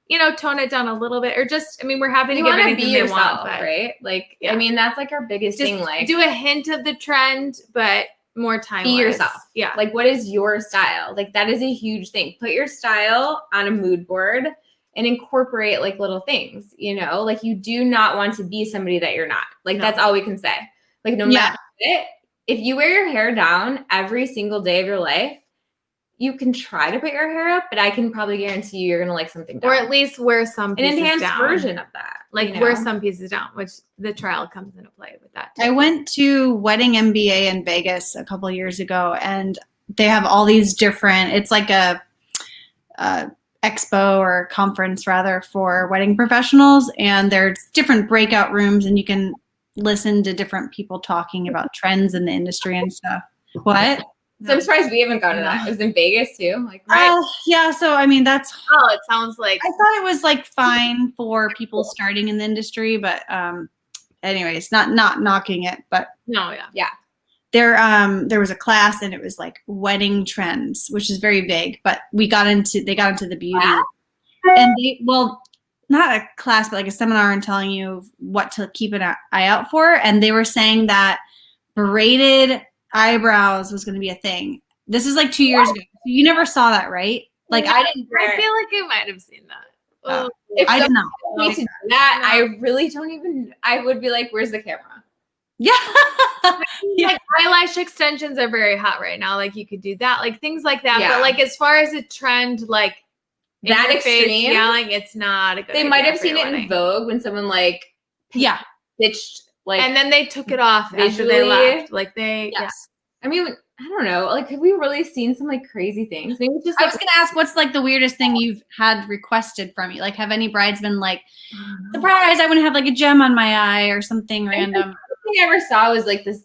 you know, tone it down a little bit, or just, I mean, we're happy to give anything they want, but, right? Like, I mean, that's like our biggest thing. Like do a hint of the trend, but more timeless. Be yourself. Yeah. Like, what is your style? Like, that is a huge thing. Put your style on a mood board and incorporate like little things, you know, like you do not want to be somebody that you're not. Like, that's all we can say. Like, no matter what, if you wear your hair down every single day of your life, you can try to put your hair up, but I can probably guarantee you're going to like something down. Or at least wear some pieces an enhanced down. version of that. Like wear some pieces down, which the trial comes into play with that too. I went to Wedding MBA in Vegas a couple of years ago, and they have all these different, it's like a expo or conference rather for wedding professionals, and there's different breakout rooms, and you can listen to different people talking about trends in the industry and stuff. What? So I'm surprised we haven't gone to that. It was in Vegas too. Like, yeah. So I mean, that's. Oh, it sounds like. I thought it was like fine for people starting in the industry, but anyways, not knocking it, but yeah. There was a class, and it was like wedding trends, which is very vague, but they got into the beauty, and not a class, but like a seminar, and telling you what to keep an eye out for. And they were saying that braided eyebrows was going to be a thing. This is like 2 years ago. You never saw that, right? Like I didn't. I feel like I might have seen that. I did not. Me to do that. No. I really don't even. I would be like, "Where's the camera?" Yeah. Like eyelash extensions are very hot right now. Like you could do that, like things like that. Yeah. But like as far as a trend, like that extreme yelling, it's not a good. They might have seen it in Vogue when someone like pitched like, and then they took it off after they left. Like they, I mean, I don't know. Like, have we really seen some like crazy things? Maybe just. I was gonna ask, what's like the weirdest thing you've had requested from you? Like, have any brides been like, surprise, I want to have like a gem on my eye or something random? The thing I ever saw was like this.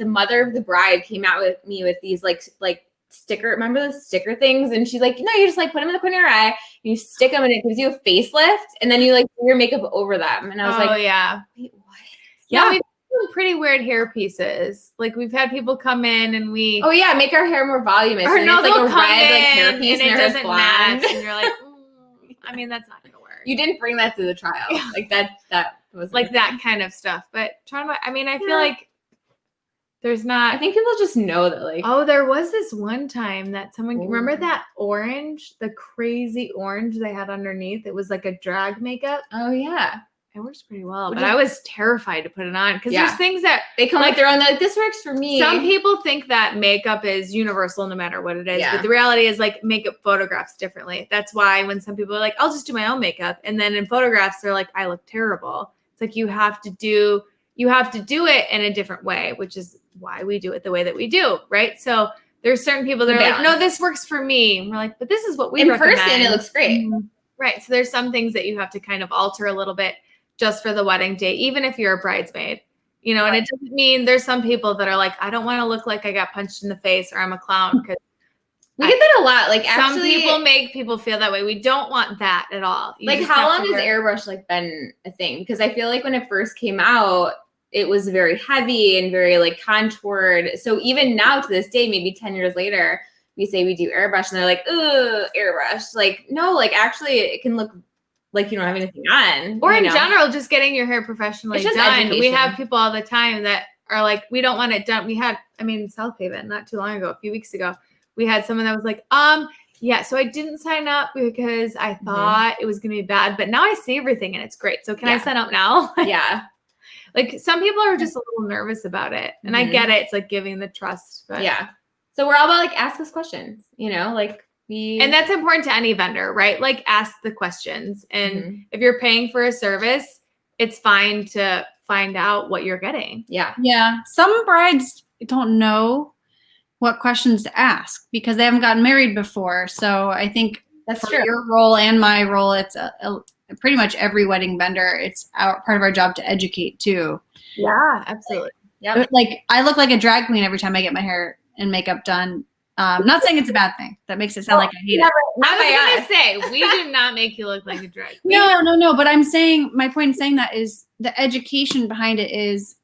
The mother of the bride came out with me with these like sticker. Remember those sticker things? And she's like, no, you just like put them in the corner of your eye, and you stick them, and it gives you a facelift, and then you like do your makeup over them. And I was like, wait, what? Yeah, we've done pretty weird hair pieces. Like we've had people come in and we make our hair more voluminous. Or and no, it's they'll like a come red like in hair piece and it doesn't match, blonde. and you're like, I mean, that's not gonna work. You didn't bring that to the trial. Like that was like that kind of stuff. But I mean, I feel like There's not. I think people just know that, like, Oh, there was this one time that someone, remember that orange, the crazy orange they had underneath? It was like a drag makeup. oh yeah, it works pretty well, but I was terrified to put it on because there's things that they come with their own, like, this works for me. Some people think that makeup is universal no matter what it is, but the reality is, like, makeup photographs differently. That's why when some people are like, I'll just do my own makeup, and then in photographs they're like, I look terrible. It's like you have to do it in a different way, which is why we do it the way that we do, right? So there's certain people that are like, no, this works for me. And we're like, but this is what we recommend. In person, it looks great. Mm-hmm. Right. So there's some things that you have to kind of alter a little bit just for the wedding day, even if you're a bridesmaid, you know, and it doesn't mean there's some people that are like, I don't want to look like I got punched in the face or I'm a clown. Because we get that a lot. Like, some actually, people make people feel that way. We don't want that at all. Like, how long has airbrush like been a thing? Because I feel like when it first came out, it was very heavy and very like contoured. So even now to this day, maybe 10 years later, we say we do airbrush and they're like, ugh, airbrush. Like, no, like actually it can look like you don't have anything on. Or in general, just getting your hair professionally done. Education. We have people all the time that are like, we don't want it done. We had, South Haven not too long ago, a few weeks ago, we had someone that was like, yeah, so I didn't sign up because I thought it was going to be bad, but now I see everything and it's great. So can I sign up now? Yeah. Like, some people are just a little nervous about it. And I get it. It's like giving the trust. But yeah. So we're all about like, ask us questions, you know, like and that's important to any vendor, right? Like, ask the questions. And if you're paying for a service, it's fine to find out what you're getting. Yeah. Yeah. Some brides don't know what questions to ask because they haven't gotten married before. So I think that's true. Your role and my role, it's pretty much every wedding vendor. It's part of our job to educate too. Yeah, absolutely. Yeah. Like, I look like a drag queen every time I get my hair and makeup done. Not saying it's a bad thing. That makes it sound like I hate it. I was going to say, we do not make you look like a drag queen. No. But I'm saying, my point in saying that is the education behind it is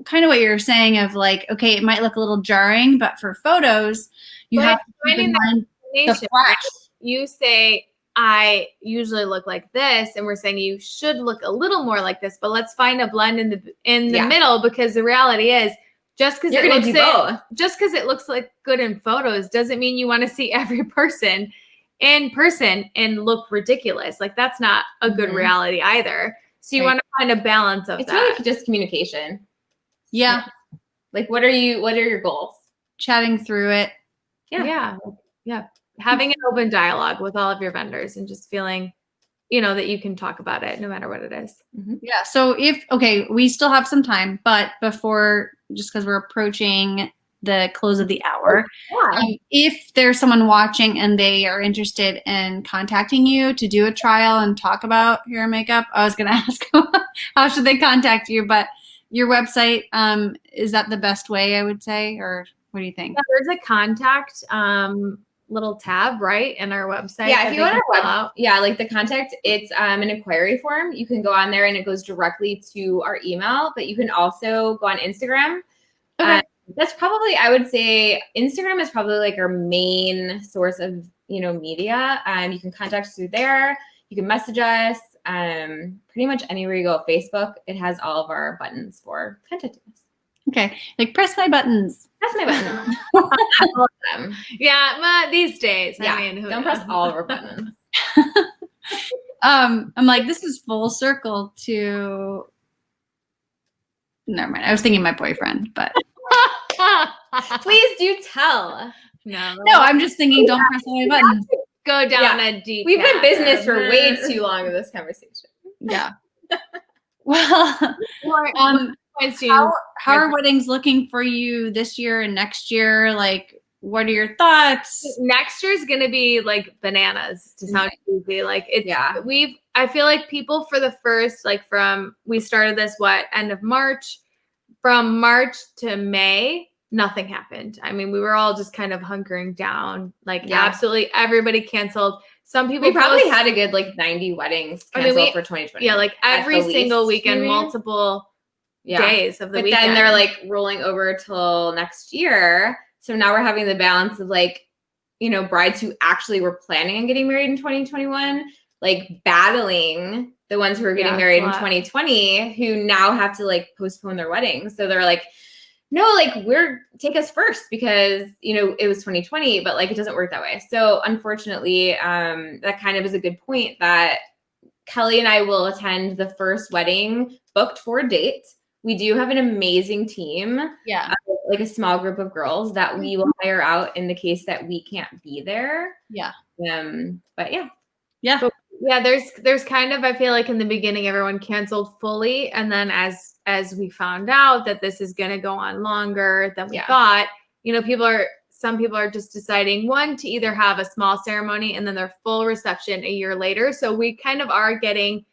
kind of what you're saying of like, okay, it might look a little jarring, but for photos, you have to keep in mind the flash. You say, I usually look like this, and we're saying you should look a little more like this, but let's find a blend in the middle, because the reality is, just because it looks like good in photos doesn't mean you want to see every person in person and look ridiculous. Like, that's not a good reality either. So you want to find a balance of that. It's really just communication. Yeah. Like, what are your goals? Chatting through it. Yeah. Having an open dialogue with all of your vendors and just feeling, that you can talk about it no matter what it is. Yeah. So we still have some time, but before, just because we're approaching the close of the hour, if there's someone watching and they are interested in contacting you to do a trial and talk about hair and makeup, I was going to ask how should they contact you, but your website, is that the best way, I would say, or what do you think? Yeah, there's a contact little tab right in our website. Yeah, if you want our like the contact, it's an inquiry form. You can go on there and it goes directly to our email, but you can also go on Instagram. Okay. That's probably, I would say Instagram is probably like our main source of, media. You can contact us through there. You can message us. Pretty much anywhere you go. Facebook, it has all of our buttons for contacting us. Okay. Like, press my buttons. Press my buttons. All of them. Yeah, these days. Yeah, I mean, don't press all of our buttons. I'm like, this is full circle to. Never mind. I was thinking my boyfriend, but. Please do tell. No, I'm just thinking, don't press all my buttons. Go down a deep. We've been business for way too long in this conversation. Yeah. Well, how are weddings looking for you this year and next year? Like, what are your thoughts? Next year is going to be like bananas, to sound easy. Like, it's, I feel like people for the first, like, we started this, end of March, from March to May, nothing happened. I mean, we were all just kind of hunkering down, like absolutely everybody canceled. Some people probably had a good 90 weddings canceled for 2020. Yeah, like every single weekend, multiple days of the weekend. But then they're rolling over till next year. So now we're having the balance of brides who actually were planning on getting married in 2021, battling the ones who were getting married in 2020, who now have to postpone their weddings. So they're like, no, like take us first because, it was 2020, but like, it doesn't work that way. So unfortunately, that kind of is a good point that Kelly and I will attend the first wedding booked for a date. We do have an amazing team. Yeah. Like a small group of girls that we will hire out in the case that we can't be there. Yeah. But yeah. Yeah. But yeah, there's kind of, I feel like in the beginning everyone canceled fully, and then as we found out that this is going to go on longer than we thought, some people are just deciding to either have a small ceremony and then their full reception a year later. So we kind of are getting,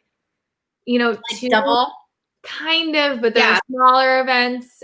like double. Kind of, but there are smaller events,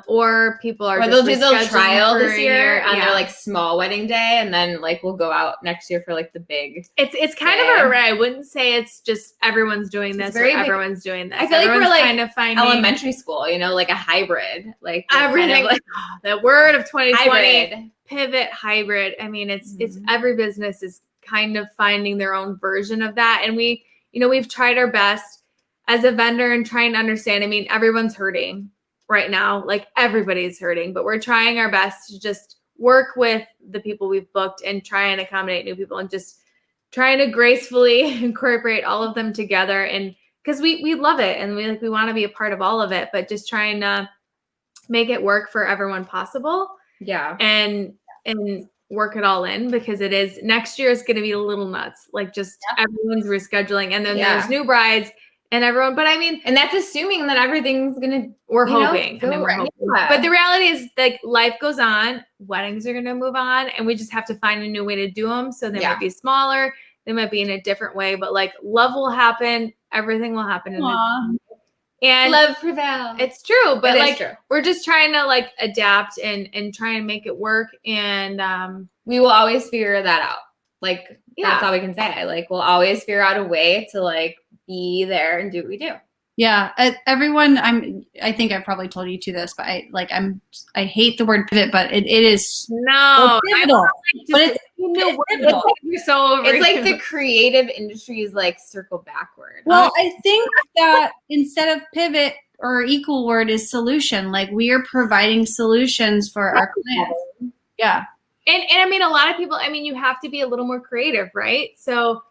or people are. Or they'll do the trial this year on their like small wedding day, and then like we'll go out next year for like the big. It's kind of an array. I wouldn't say it's just everyone's doing this or everyone's doing this. I feel like we're like kind of finding elementary school, like a hybrid, like everything. Kind of the word of 2020, hybrid. Pivot, hybrid. I mean, it's every business is kind of finding their own version of that, and we've tried our best as a vendor and trying to understand. I mean, everyone's hurting right now. Like everybody's hurting, but we're trying our best to just work with the people we've booked and try and accommodate new people and just trying to gracefully incorporate all of them together. And because we love it and we want to be a part of all of it, but just trying to make it work for everyone possible. Yeah. And work it all in, because it is next year is going to be a little nuts. Like just everyone's rescheduling, and then there's new brides. And everyone, but I mean, and that's assuming that everything's we're hoping. We're hoping. Yeah. But the reality is, like, life goes on. Weddings are gonna move on, and we just have to find a new way to do them. So they might be smaller, they might be in a different way, but like love will happen. Everything will happen. And love prevails. It's true, but true. We're just trying to like adapt and try and make it work. And we will always figure that out. Like that's all we can say. Like we'll always figure out a way to like be there and do what we do. Yeah. Everyone, I think I probably told you this, but I hate the word pivot, but it is pivotal. But it's pivotal. It's like the creative industry's like circle backward. Well, I think that instead of pivot or equal word is solution. Like we are providing solutions for our clients. Yeah. And I mean, a lot of people, you have to be a little more creative, right? So,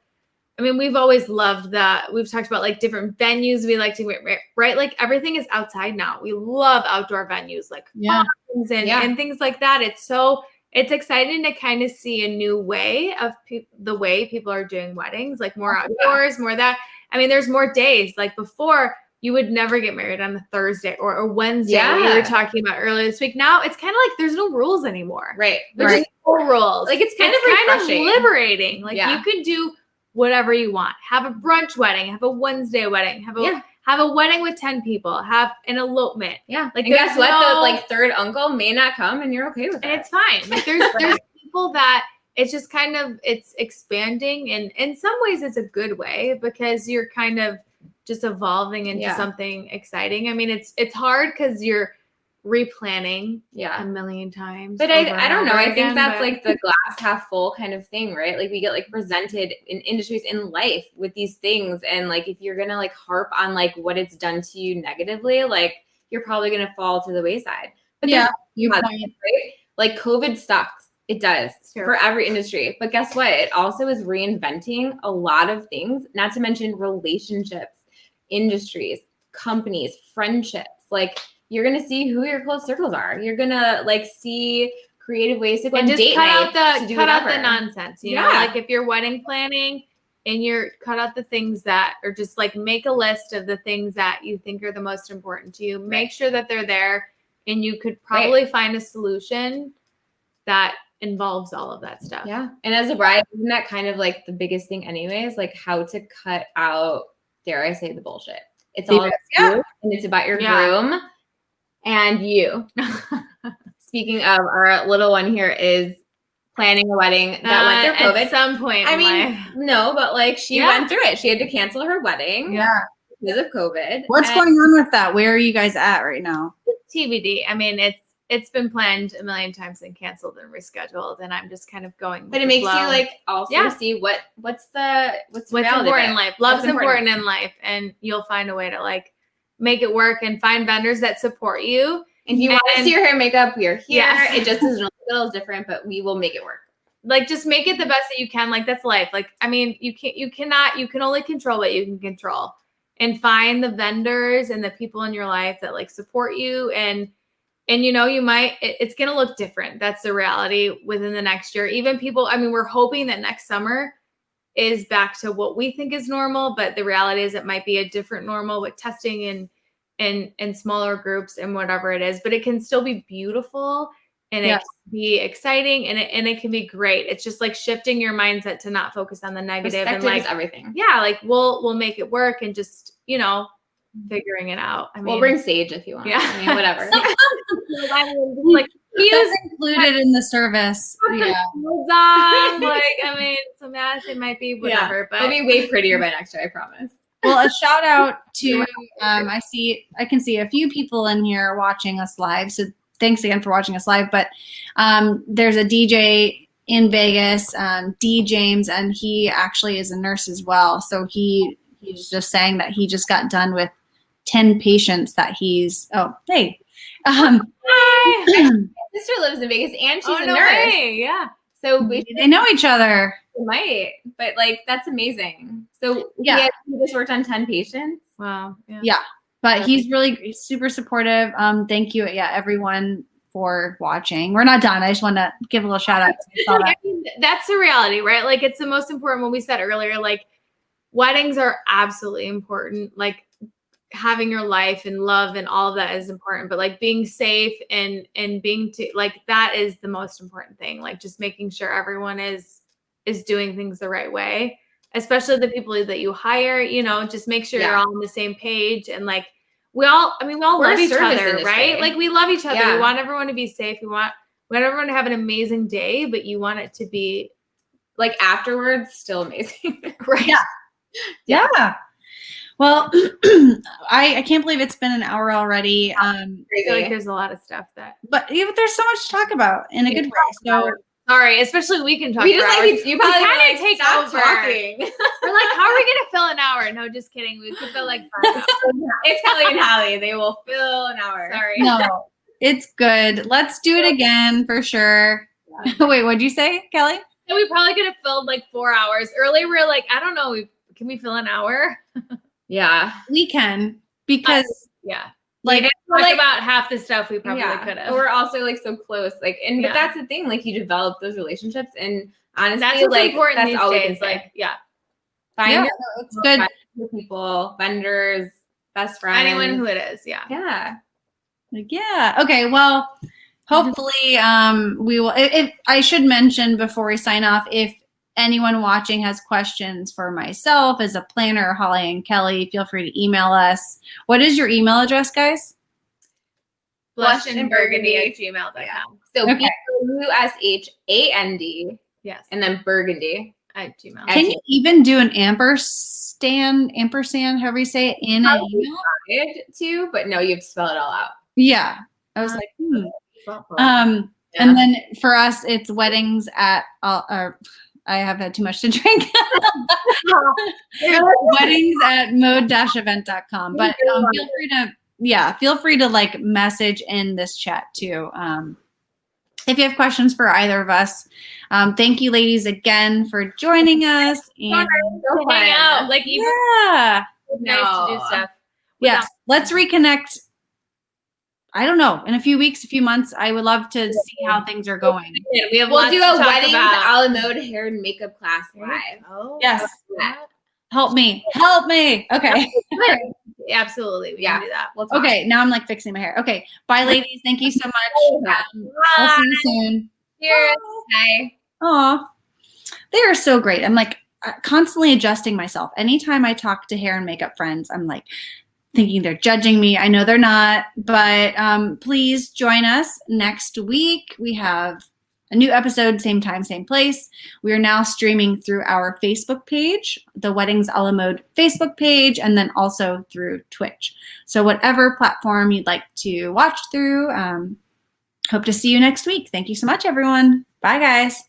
we've always loved that. We've talked about like different venues we like to, right? Like everything is outside now. We love outdoor venues like farms and things like that. It's exciting to kind of see a new way of the way people are doing weddings, like more outdoors, more that. There's more days. Like before, you would never get married on a Thursday or Wednesday. Yeah. We were talking about earlier this week. Now it's kind of like there's no rules anymore. Right. There's no rules. Like it's kind of liberating. Like you can do whatever you want. Have a brunch wedding, have a Wednesday wedding, have a wedding with 10 people, have an elopement. Yeah. Like guess what? The third uncle may not come and you're okay with it. And it's fine. Like there's people that it's just kind of, it's expanding, and in some ways it's a good way because you're kind of just evolving into something exciting. It's hard because you're replanning a million times. But I don't know. I think that's like the glass half full kind of thing, right? Like we get like presented in industries in life with these things. And like, if you're going to like harp on like what it's done to you negatively, like you're probably going to fall to the wayside. But right? Like COVID sucks. It does for every industry. But guess what? It also is reinventing a lot of things, not to mention relationships, industries, companies, friendships. Like you're going to see who your close circles are. You're going to like see creative ways to go on date nights. Cut out the nonsense. You know, like if you're wedding planning and you're cut out the things that are just like make a list of the things that you think are the most important to you. Make sure that they're there, and you could probably find a solution that involves all of that stuff. Yeah. And as a bride, isn't that kind of like the biggest thing anyways? Like how to cut out, dare I say, the bullshit. It's all about you, and it's about your groom and you. Speaking of, our little one here is planning a wedding that went through COVID. At some point in life. No, but like she went through it. She had to cancel her wedding because of COVID. What's going on with that? Where are you guys at right now? TBD. It's been planned a million times and canceled and rescheduled, and I'm just kind of going. But it makes you like also see what's important in life. Love's important in life, and you'll find a way to like make it work and find vendors that support you If you want to see your hair and makeup, we are here. Yes. It just is a little different, but we will make it work. Like, just make it the best that you can. Like, that's life. Like, I mean, you can only control what you can control, and find the vendors and the people in your life that like support you. And you know, it's going to look different. That's the reality within the next year. Even people, I mean, we're hoping that next summer is back to what we think is normal, but the reality is it might be a different normal with testing and smaller groups and whatever it is, but it can still be beautiful. And it can be exciting, and it can be great. It's just like shifting your mindset to not focus on the negative and like everything. Yeah, like we'll make it work, and just, you know, figuring it out. I mean, we'll bring sage if you want. Yeah, I mean, whatever. Like that's included in the service. Yeah. Like, I mean, some mask, it might be whatever, but it'll be way prettier by next year, I promise. Well, a shout out to I can see a few people in here watching us live. So thanks again for watching us live. But there's a DJ in Vegas, D James, and he actually is a nurse as well. So he's just saying that he just got done with 10 patients that he's. Oh, hey. Hi. My sister lives in Vegas and she's a nurse. Way. Yeah. So they know each other. We might, but like that's amazing. So yeah, he just worked on 10 patients. Wow. Yeah. But he's really super supportive. Thank you, everyone for watching. We're not done. I just want to give a little shout out. I mean, that's the reality, right? Like, it's the most important. What we said earlier, like, weddings are absolutely important. Like, having your life and love and all of that is important. But like being safe and being like, that is the most important thing. Like, just making sure everyone is doing things the right way, especially the people that you hire. You know, just make sure you're all on the same page. And like, we all love each other, right? Like, we love each other. We want everyone to be safe. We want everyone to have an amazing day, but you want it to be like afterwards still amazing. Right. Yeah. Well, I can't believe it's been an hour already. I feel like there's a lot of stuff but there's so much to talk about in a good way. So sorry, especially we can talk. We just like you probably kind like, of take stop over. Talking. We're like, how are we gonna fill an hour? No, just kidding. We could fill like 5 hours. It's Kelly and Hallie. They will fill an hour. Sorry. No, it's good. Let's do it again for sure. Yeah. Wait, what'd you say, Kelly? Yeah, we probably could have filled like 4 hours. Earlier, we were like, I don't know, can we fill an hour? Yeah, we can, because like about half the stuff we probably could have. We're also like so close, like, and but that's the thing, like, you develop those relationships, and honestly, that's what's like important that's all these we days. can say. Like, find it's good. Find your people, vendors, best friends, anyone who it is. Yeah. Okay. Well, hopefully, we will. If I should mention before we sign off, if anyone watching has questions for myself as a planner, Holly and Kelly, feel free to email us. What is your email address, guys? blushandburgundy@gmail.com. So BUSHAND. Yes. And then Burgundy at Gmail. Can you even do an ampersand, however you say it, in an email? Tried to, but no, you have to spell it all out. Yeah. I was like, And then for us, it's weddings at I have had too much to drink. Weddings at mode-event.com. But feel free to like message in this chat too. If you have questions for either of us. Thank you, ladies, again for joining us. And hang out. Like, it's nice to do stuff. Yes. Let's reconnect. I don't know. In a few weeks, a few months, I would love to see how things are going. We'll do a weddings a la mode hair and makeup class live. Oh, yes. Help me. Okay. Absolutely. We can do that. Okay. Now I'm like fixing my hair. Okay. Bye, ladies. Thank you so much. I'll see you soon. Cheers. Bye. Aw. They are so great. I'm like constantly adjusting myself. Anytime I talk to hair and makeup friends, I'm like, thinking they're judging me. I know they're not, but please join us next week. We have a new episode, same time, same place. We are now streaming through our Facebook page, the Weddings a la Mode Facebook page, and then also through Twitch. So whatever platform you'd like to watch through, hope to see you next week. Thank you so much, everyone. Bye, guys.